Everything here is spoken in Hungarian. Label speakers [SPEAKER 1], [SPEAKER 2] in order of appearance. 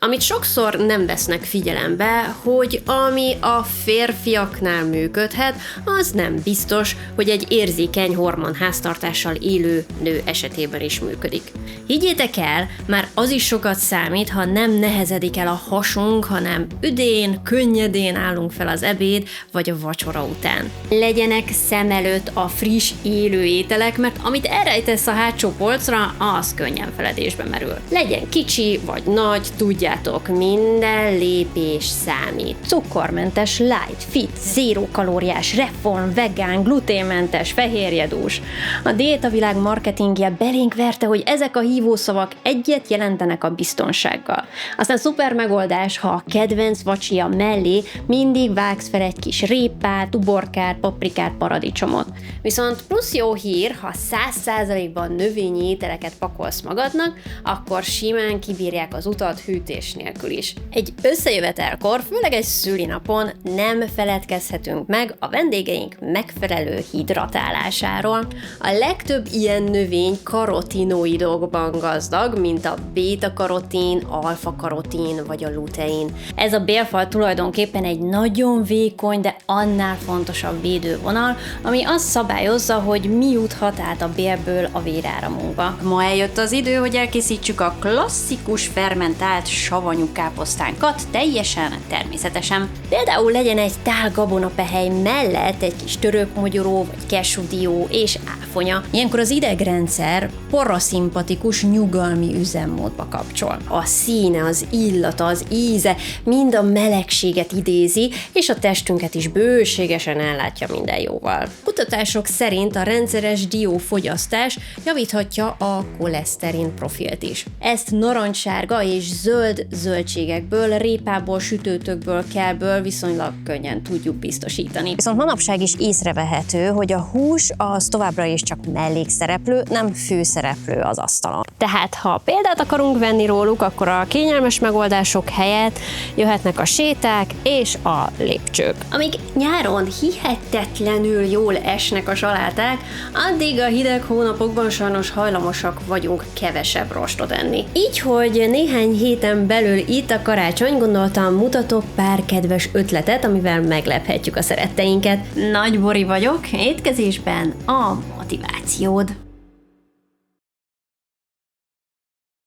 [SPEAKER 1] Amit sokszor nem vesznek figyelembe, hogy ami a férfiaknál működhet, az nem biztos, hogy egy érzékeny hormonháztartással élő nő esetében is működik. Higgyétek el, már az is sokat számít, ha nem nehezedik el a hasunk, hanem üdén, könnyedén állunk fel az ebéd vagy a vacsora után. Legyenek szem előtt a friss, élő ételek, mert amit elrejtesz a hátsó polcra, az könnyen feledésbe merül. Legyen kicsi vagy nagy, tudjátok, minden lépés számít.
[SPEAKER 2] Cukormentes, light, fit, zéró kalóriás, reform, vegán, gluténmentes, fehérjedús. A diétavilág marketingje belénk verte, hogy ezek a hívószavak egyet jelentenek a biztonsággal. Aztán szuper megoldás, ha a kedvenc vacsia mellé mindig vágsz fel egy kis répát, uborkát, paprikát, paradicsomot.
[SPEAKER 1] Viszont plusz jó hír, ha 100%-ban növényi ételeket pakolsz magadnak, akkor simán kibírják az utat hűtés nélkül is. Egy összejövetelkor, főleg egy szülinapon nem feledkezhetünk meg a vendégeink megfelelő hidratálásáról. A legtöbb ilyen növény karotinoidokban gazdag, mint a béta-karotin, alfa-karotin vagy a lutein. Ez a bélfal tulajdonképpen egy nagyon vékony, de annál fontosabb védővonal, ami azt szabályozza, hogy mi juthat át a bélből a véráramunkba. Ma eljött az idő, hogy elkészítsük a klasszikus fermentált savanyú káposztánkat teljesen természetesen. Például legyen egy tál gabonapehely mellett egy kis törökmogyoró, vagy kesúdió és áfonya. Ilyenkor az idegrendszer paraszimpatikus nyugalmi üzemmódba kapcsol. A színe, az illata, az íze mind a melegséget idézi, és a testünket is bőségesen ellátja minden jóval. Kutatások szerint a rendszeres diófogyasztás javíthatja a koleszterin profilt is. Ezt narancssárga és zöld zöldségekből, répából, sütőtökből, kelből viszonylag könnyen tudjuk biztosítani.
[SPEAKER 2] Viszont manapság is észrevehető, hogy a hús az továbbra is csak mellékszereplő, nem főszereplő az asztalon.
[SPEAKER 1] Tehát ha példát akarunk venni róluk, akkor a kényelmes megoldások helyett jöhetnek a séták és a lépcsők. Amíg nyáron hihetetlenül jól esnek a saláták, addig a hideg hónapokban sajnos hajlamosak vagyunk kevesebb rostot enni. Így, hogy néhány héten belül itt a karácsony, gondoltam mutatok pár kedves ötletet, amivel meglephetjük a szeretteinket. Nagy Bori vagyok, étkezésben a motivációd.